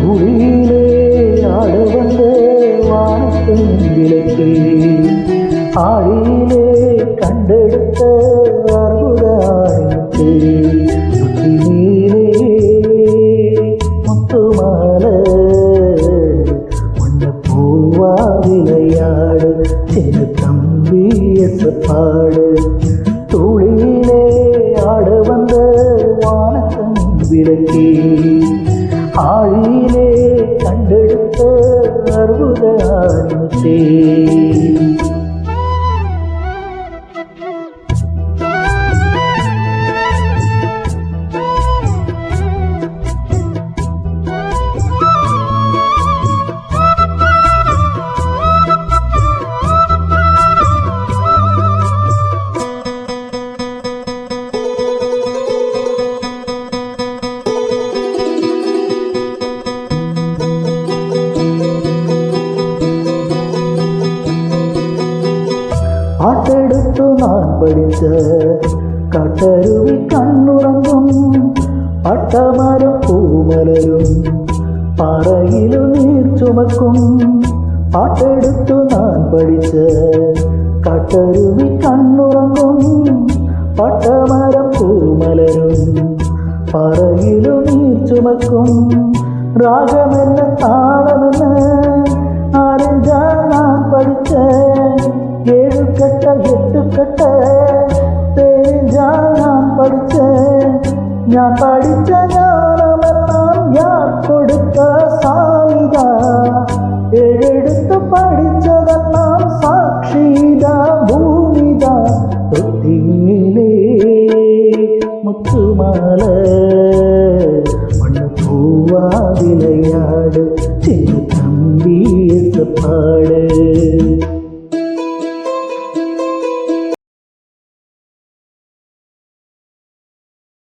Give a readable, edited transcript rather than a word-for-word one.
தூளிலே ஆட வந்த வானத்தின் விளக்கே ஆழியிலே கண்டெடுத்த அற்புத ஆணிமுத்தே சுற்றி நீரே முத்துமாலை உன்ன பூவா விளையாடு சின்ன தம்பி எசப்பாடு தூளிலே ஆட வந்த வானத்தின் விளக்கே ஆழியிலே கண்டெடுத்த அற்புத ஆணிமுத்தே பாட்டெடுத்து நான் படித்த கட்டருவி கண்ணுறங்கும் பட்டமரம் பூமலரும் பாறையிலும் நீர் சுமக்கும் பாட்டெடுத்து நான் படித்த கட்டருவி கண்ணுறங்கும் பட்டமரம் பூமலரும் பாறையிலும் நீர் சுமக்கும் ராகம் என்ன தாளம் என்ன அறிஞ்சா நான் படித்தேன் ஏழு கட்ட எட்டு கட்ட தெரிஞ்சா நான் படித்தேன் நான் படித்த ஞானமெல்லாம் யார் கொடுத்த சாமிதா எழுத்து படித்ததெல்லாம் சாட்சிதா பூமிதா தொட்டியிலே முத்துமாலை மண்ண பூவா விளையாடு சின்ன தம்பி எசப்பாடு